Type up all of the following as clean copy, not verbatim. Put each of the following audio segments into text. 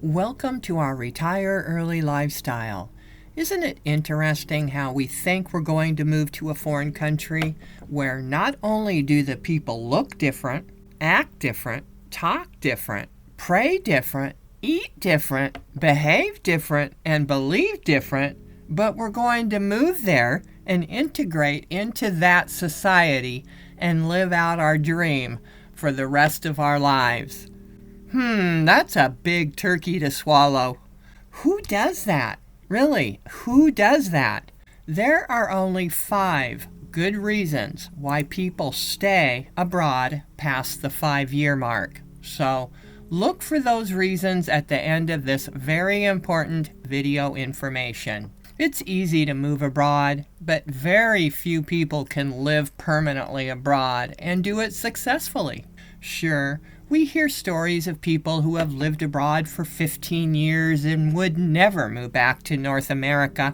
Welcome to our retire early lifestyle. Isn't it interesting how we think we're going to move to a foreign country where not only do the people look different, act different, talk different, pray different, eat different, behave different, and believe different, but we're going to move there and integrate into that society and live out our dream for the rest of our lives? That's a big turkey to swallow. Who does that? Really, who does that? There are only 5 good reasons why people stay abroad past the 5-year mark. So, look for those reasons at the end of this very important video information. It's easy to move abroad, but very few people can live permanently abroad and do it successfully. Sure, we hear stories of people who have lived abroad for 15 years and would never move back to North America.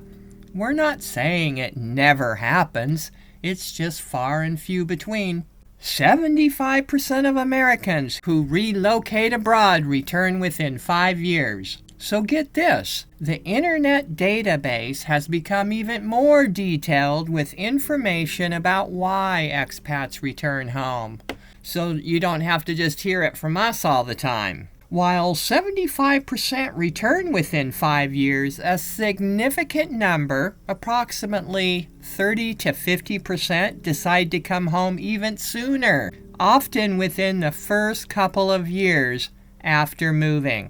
We're not saying it never happens, it's just far and few between. 75% of Americans who relocate abroad return within 5 years. So get this, the internet database has become even more detailed with information about why expats return home. So you don't have to just hear it from us all the time. While 75% return within 5 years, a significant number, approximately 30 to 50%, decide to come home even sooner, often within the first couple of years after moving.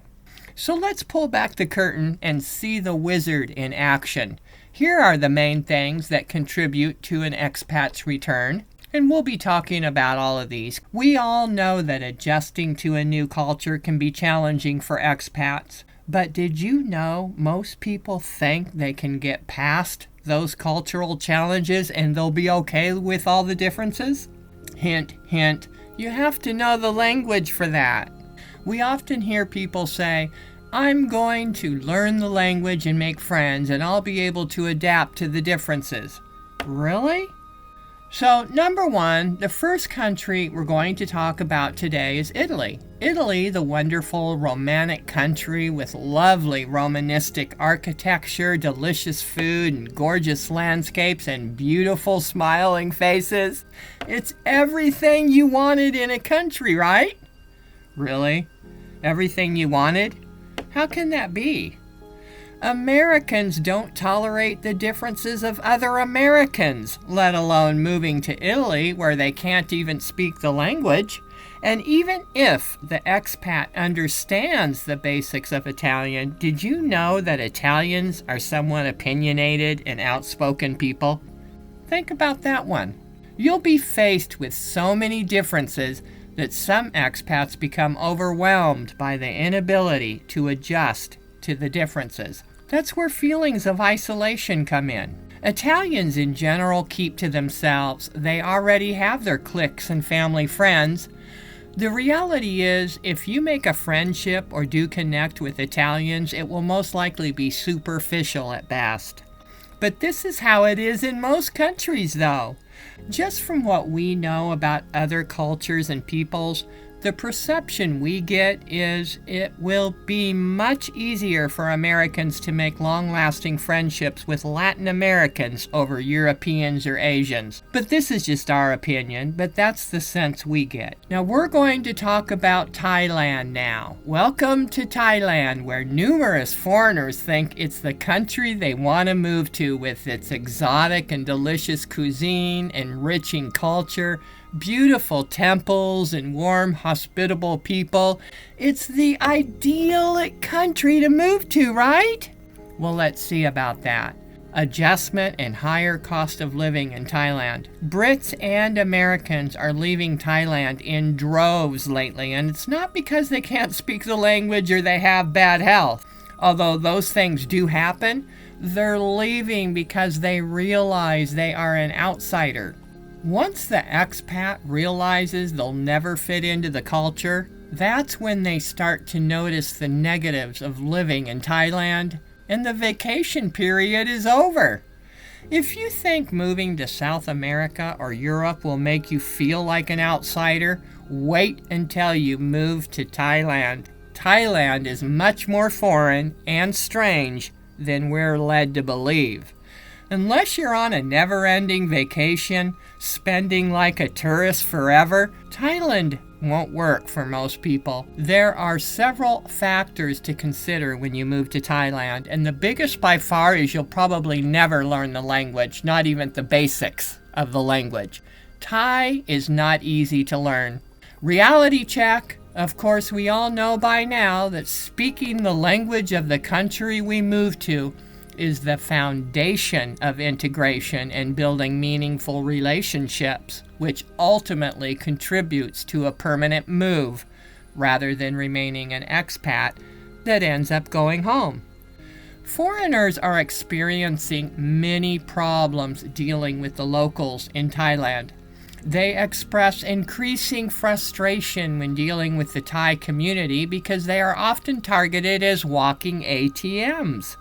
So let's pull back the curtain and see the wizard in action. Here are the main things that contribute to an expat's return. And we'll be talking about all of these. We all know that adjusting to a new culture can be challenging for expats. But did you know most people think they can get past those cultural challenges and they'll be okay with all the differences? Hint, hint, you have to know the language for that. We often hear people say, I'm going to learn the language and make friends and I'll be able to adapt to the differences. Really? So, number 1, the first country we're going to talk about today is Italy. Italy, the wonderful romantic country with lovely Romanistic architecture, delicious food, and gorgeous landscapes, and beautiful smiling faces. It's everything you wanted in a country, right? Really? Everything you wanted? How can that be? Americans don't tolerate the differences of other Americans, let alone moving to Italy where they can't even speak the language. And even if the expat understands the basics of Italian, did you know that Italians are somewhat opinionated and outspoken people? Think about that one. You'll be faced with so many differences that some expats become overwhelmed by the inability to adjust to the differences. That's where feelings of isolation come in. Italians in general keep to themselves. They already have their cliques and family friends. The reality is, if you make a friendship or do connect with Italians, it will most likely be superficial at best. But this is how it is in most countries, though. Just from what we know about other cultures and peoples, the perception we get is it will be much easier for Americans to make long-lasting friendships with Latin Americans over Europeans or Asians. But this is just our opinion, but that's the sense we get. Now we're going to talk about Thailand now. Welcome to Thailand, where numerous foreigners think it's the country they want to move to with its exotic and delicious cuisine, enriching culture, beautiful temples, and warm, hospitable people. It's the ideal country to move to, right? Well, let's see about that. Adjustment and higher cost of living in Thailand. Brits and Americans are leaving Thailand in droves lately, and it's not because they can't speak the language or they have bad health. Although those things do happen, they're leaving because they realize they are an outsider. Once the expat realizes they'll never fit into the culture, that's when they start to notice the negatives of living in Thailand, and the vacation period is over. If you think moving to South America or Europe will make you feel like an outsider, wait until you move to Thailand. Thailand is much more foreign and strange than we're led to believe. Unless you're on a never-ending vacation, spending like a tourist forever, Thailand won't work for most people. There are several factors to consider when you move to Thailand, and the biggest by far is you'll probably never learn the language, not even the basics of the language. Thai is not easy to learn. Reality check. Of course, we all know by now that speaking the language of the country we move to is the foundation of integration and building meaningful relationships, which ultimately contributes to a permanent move rather than remaining an expat that ends up going home. Foreigners are experiencing many problems dealing with the locals in Thailand. They express increasing frustration when dealing with the Thai community because they are often targeted as walking ATMs.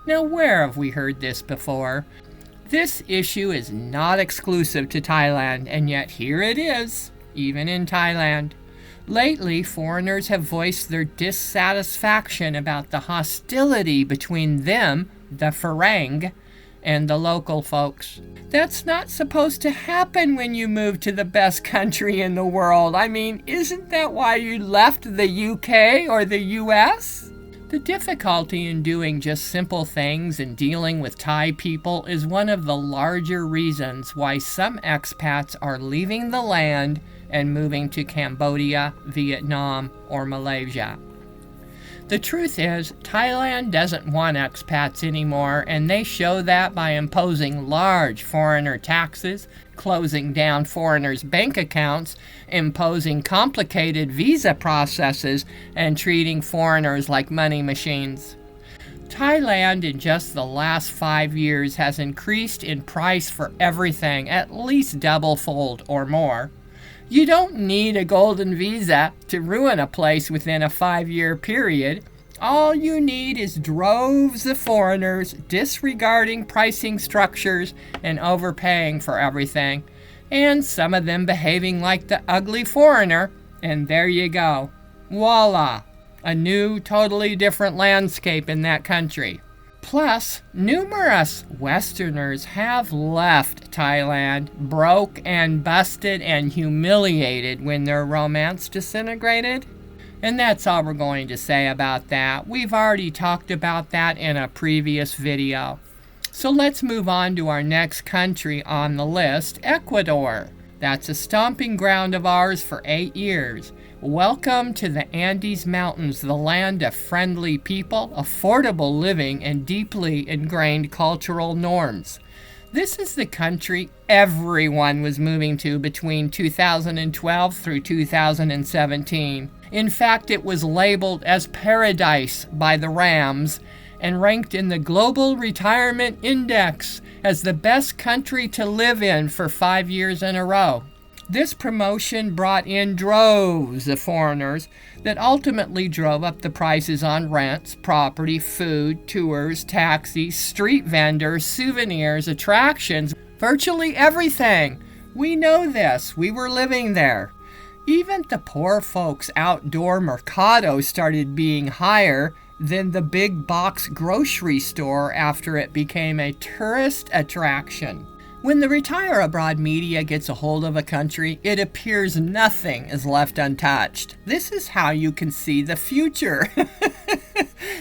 Now, where have we heard this before? This issue is not exclusive to Thailand, and yet here it is, even in Thailand. Lately, foreigners have voiced their dissatisfaction about the hostility between them, the Farang, and the local folks. That's not supposed to happen when you move to the best country in the world. I mean, isn't that why you left the UK or the US? The difficulty in doing just simple things and dealing with Thai people is one of the larger reasons why some expats are leaving the land and moving to Cambodia, Vietnam, or Malaysia. The truth is, Thailand doesn't want expats anymore, and they show that by imposing large foreigner taxes, closing down foreigners' bank accounts, imposing complicated visa processes, and treating foreigners like money machines. Thailand in just the last 5 years has increased in price for everything, at least double-fold or more. You don't need a golden visa to ruin a place within a 5-year period. All you need is droves of foreigners disregarding pricing structures and overpaying for everything, and some of them behaving like the ugly foreigner, and there you go. Voila! A new, totally different landscape in that country. Plus, numerous Westerners have left Thailand broke and busted and humiliated when their romance disintegrated. And that's all we're going to say about that. We've already talked about that in a previous video. So let's move on to our next country on the list, Ecuador. That's a stomping ground of ours for 8 years. Welcome to the Andes Mountains, the land of friendly people, affordable living, and deeply ingrained cultural norms. This is the country everyone was moving to between 2012 through 2017. In fact, it was labeled as paradise by the Rams and ranked in the Global Retirement Index as the best country to live in for 5 years in a row. This promotion brought in droves of foreigners that ultimately drove up the prices on rents, property, food, tours, taxis, street vendors, souvenirs, attractions, virtually everything. We know this. We were living there. Even the poor folks' outdoor mercado started being higher than the big box grocery store after it became a tourist attraction. When the Retire Abroad media gets a hold of a country, it appears nothing is left untouched. This is how you can see the future.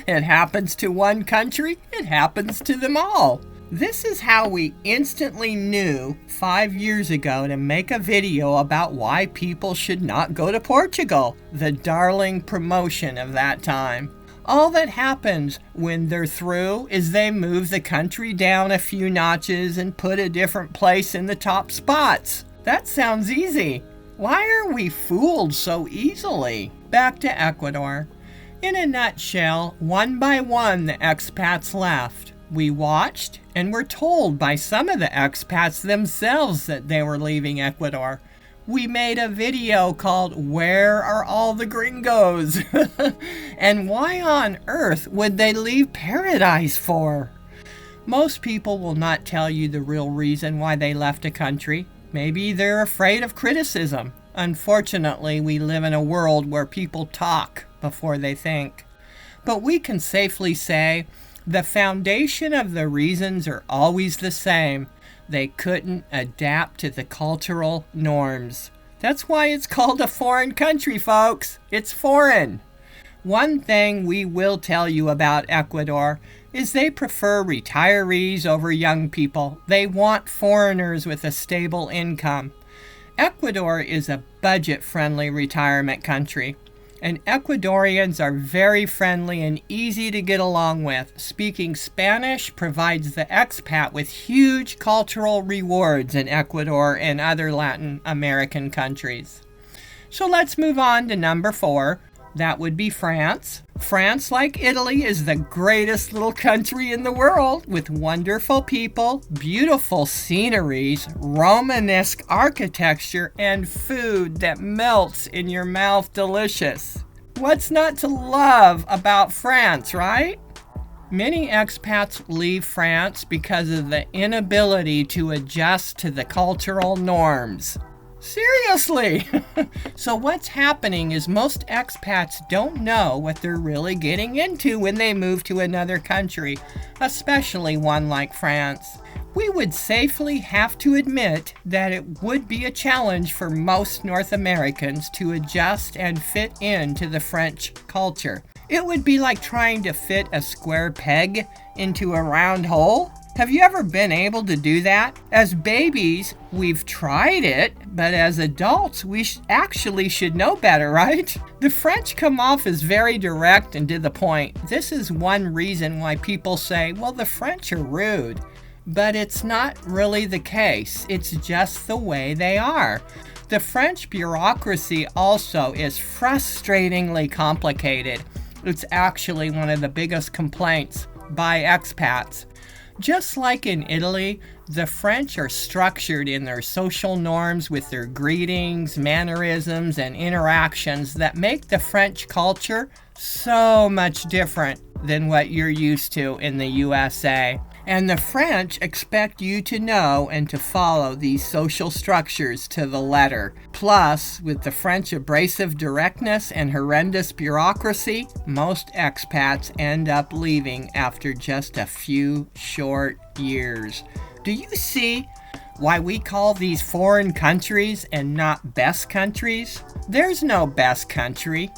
It happens to one country, it happens to them all. This is how we instantly knew 5 years ago to make a video about why people should not go to Portugal, the darling promotion of that time. All that happens when they're through is they move the country down a few notches and put a different place in the top spots. That sounds easy. Why are we fooled so easily? Back to Ecuador. In a nutshell, one by one the expats left. We watched and were told by some of the expats themselves that they were leaving Ecuador. We made a video called Where Are All the Gringos? And why on earth would they leave paradise for? Most people will not tell you the real reason why they left a country. Maybe they're afraid of criticism. Unfortunately, we live in a world where people talk before they think. But we can safely say the foundation of the reasons are always the same. They couldn't adapt to the cultural norms. That's why it's called a foreign country, folks. It's foreign. One thing we will tell you about Ecuador is they prefer retirees over young people. They want foreigners with a stable income. Ecuador is a budget-friendly retirement country, and Ecuadorians are very friendly and easy to get along with. Speaking Spanish provides the expat with huge cultural rewards in Ecuador and other Latin American countries. So let's move on to number 4. That would be France. France, like Italy, is the greatest little country in the world with wonderful people, beautiful sceneries, Romanesque architecture, and food that melts in your mouth delicious. What's not to love about France, right? Many expats leave France because of the inability to adjust to the cultural norms. Seriously! So what's happening is most expats don't know what they're really getting into when they move to another country, especially one like France. We would safely have to admit that it would be a challenge for most North Americans to adjust and fit into the French culture. It would be like trying to fit a square peg into a round hole. Have you ever been able to do that? As babies, we've tried it, but as adults, we actually should know better, right? The French come off as very direct and to the point. This is one reason why people say, well, the French are rude. But it's not really the case. It's just the way they are. The French bureaucracy also is frustratingly complicated. It's actually one of the biggest complaints by expats. Just like in Italy, the French are structured in their social norms with their greetings, mannerisms, and interactions that make the French culture so much different than what you're used to in the USA. And the French expect you to know and to follow these social structures to the letter. Plus, with the French abrasive directness and horrendous bureaucracy, most expats end up leaving after just a few short years. Do you see why we call these foreign countries and not best countries? There's no best country.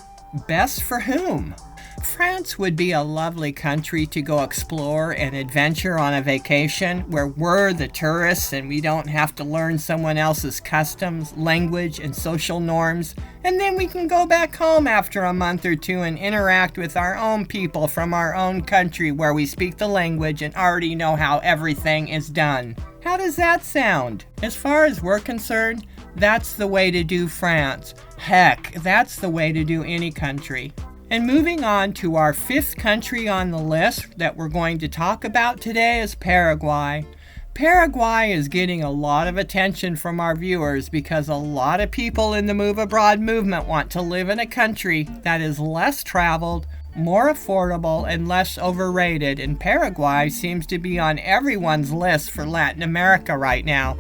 Best for whom? France would be a lovely country to go explore and adventure on a vacation where we're the tourists and we don't have to learn someone else's customs, language, and social norms. And then we can go back home after a month or two and interact with our own people from our own country where we speak the language and already know how everything is done. How does that sound? As far as we're concerned, that's the way to do France. Heck, that's the way to do any country. And moving on to our 5th country on the list that we're going to talk about today is Paraguay. Paraguay is getting a lot of attention from our viewers because a lot of people in the Move Abroad movement want to live in a country that is less traveled, more affordable, and less overrated, and Paraguay seems to be on everyone's list for Latin America right now.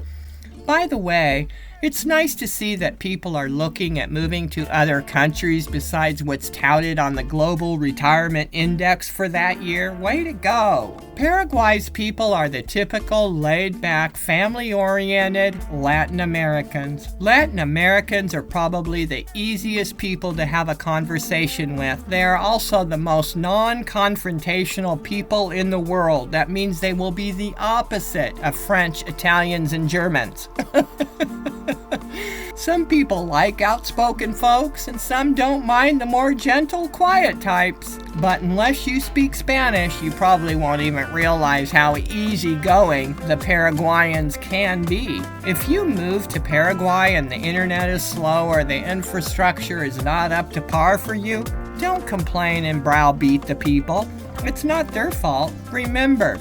By the way, it's nice to see that people are looking at moving to other countries besides what's touted on the Global Retirement Index for that year. Way to go! Paraguay's people are the typical laid-back, family-oriented Latin Americans. Latin Americans are probably the easiest people to have a conversation with. They are also the most non-confrontational people in the world. That means they will be the opposite of French, Italians, and Germans. Some people like outspoken folks, and some don't mind the more gentle, quiet types. But unless you speak Spanish, you probably won't even realize how easygoing the Paraguayans can be. If you move to Paraguay and the internet is slow or the infrastructure is not up to par for you, don't complain and browbeat the people. It's not their fault. Remember,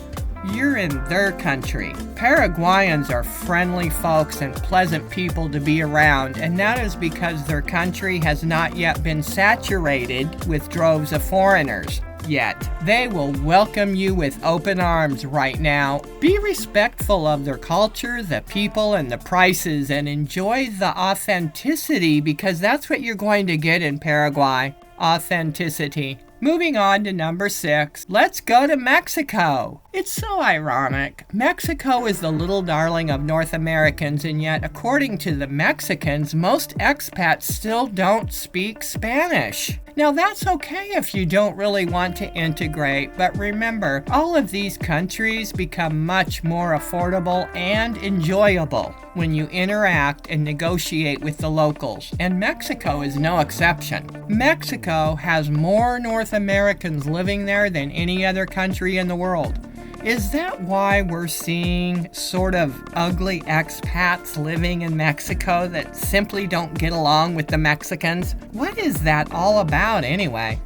you're in their country. Paraguayans are friendly folks and pleasant people to be around, and that is because their country has not yet been saturated with droves of foreigners. Yet, they will welcome you with open arms right now. Be respectful of their culture, the people, and the prices, and enjoy the authenticity because that's what you're going to get in Paraguay. authenticity. Moving on to number 6, let's go to Mexico. It's so ironic. Mexico is the little darling of North Americans, and yet, according to the Mexicans, most expats still don't speak Spanish. Now, that's okay if you don't really want to integrate, but remember, all of these countries become much more affordable and enjoyable when you interact and negotiate with the locals, and Mexico is no exception. Mexico has more North Americans living there than any other country in the world. Is that why we're seeing sort of ugly expats living in Mexico that simply don't get along with the Mexicans? What is that all about anyway?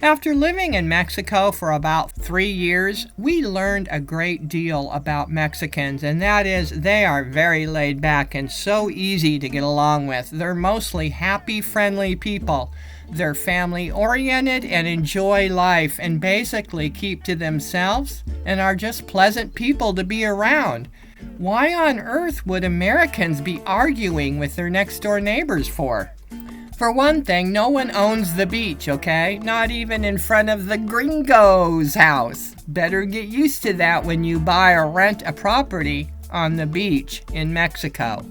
After living in Mexico for about 3 years, we learned a great deal about Mexicans, and that is they are very laid back and so easy to get along with. They're mostly happy, friendly people. They're family-oriented and enjoy life and basically keep to themselves and are just pleasant people to be around. Why on earth would Americans be arguing with their next-door neighbors for? For one thing, no one owns the beach, okay? Not even in front of the gringo's house. Better get used to that when you buy or rent a property on the beach in Mexico.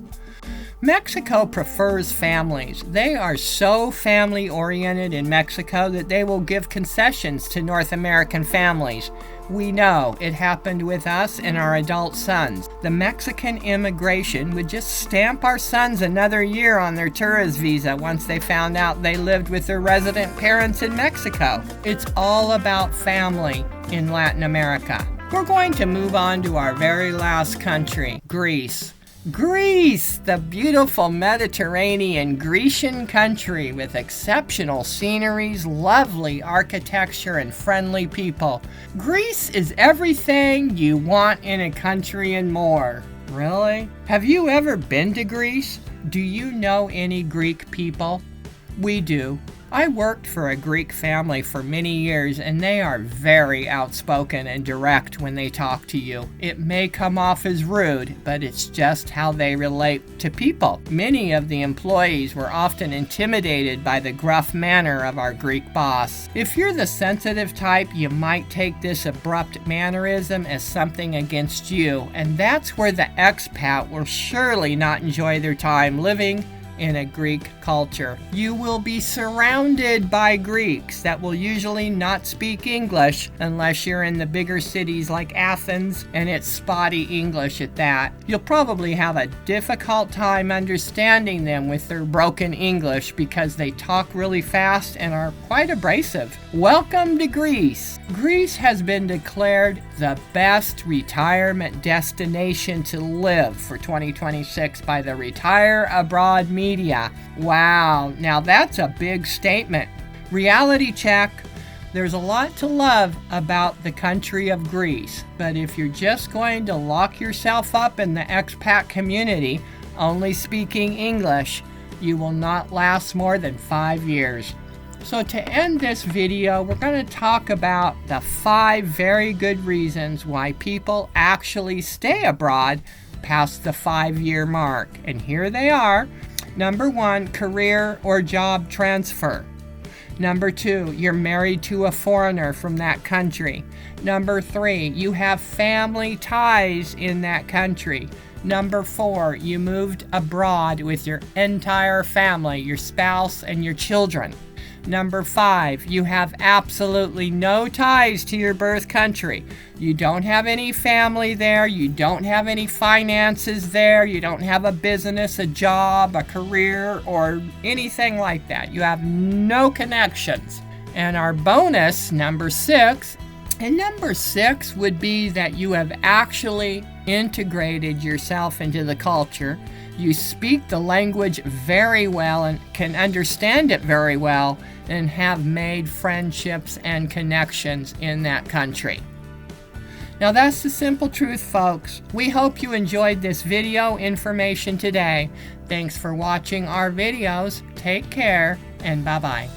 Mexico prefers families. They are so family-oriented in Mexico that they will give concessions to North American families. We know it happened with us and our adult sons. The Mexican immigration would just stamp our sons another year on their tourist visa once they found out they lived with their resident parents in Mexico. It's all about family in Latin America. We're going to move on to our very last country, Greece. Greece, the beautiful Mediterranean Grecian country with exceptional sceneries, lovely architecture, and friendly people. Greece is everything you want in a country and more. Really? Have you ever been to Greece? Do you know any Greek people? We do. I worked for a Greek family for many years, and they are very outspoken and direct when they talk to you. It may come off as rude, but it's just how they relate to people. Many of the employees were often intimidated by the gruff manner of our Greek boss. If you're the sensitive type, you might take this abrupt mannerism as something against you, and that's where the expat will surely not enjoy their time living in a Greek culture. You will be surrounded by Greeks that will usually not speak English unless you're in the bigger cities like Athens, and it's spotty English at that. You'll probably have a difficult time understanding them with their broken English because they talk really fast and are quite abrasive. Welcome to Greece. Greece has been declared the best retirement destination to live for 2026 by the Retire Abroad media. Wow, now that's a big statement. Reality check. There's a lot to love about the country of Greece, but if you're just going to lock yourself up in the expat community, only speaking English, you will not last more than 5 years. So to end this video, we're going to talk about the 5 very good reasons why people actually stay abroad past the 5-year mark. And here they are. Number 1, career or job transfer. Number 2, you're married to a foreigner from that country. Number 3, you have family ties in that country. Number 4, you moved abroad with your entire family, your spouse and your children. Number 5, you have absolutely no ties to your birth country. You don't have any family there. You don't have any finances there. You don't have a business, a job, a career, or anything like that. You have no connections. And our bonus, number 6, and number 6 would be that you have actually integrated yourself into the culture. You speak the language very well and can understand it very well and have made friendships and connections in that country. Now that's the simple truth, folks. We hope you enjoyed this video information today. Thanks for watching our videos. Take care and bye-bye.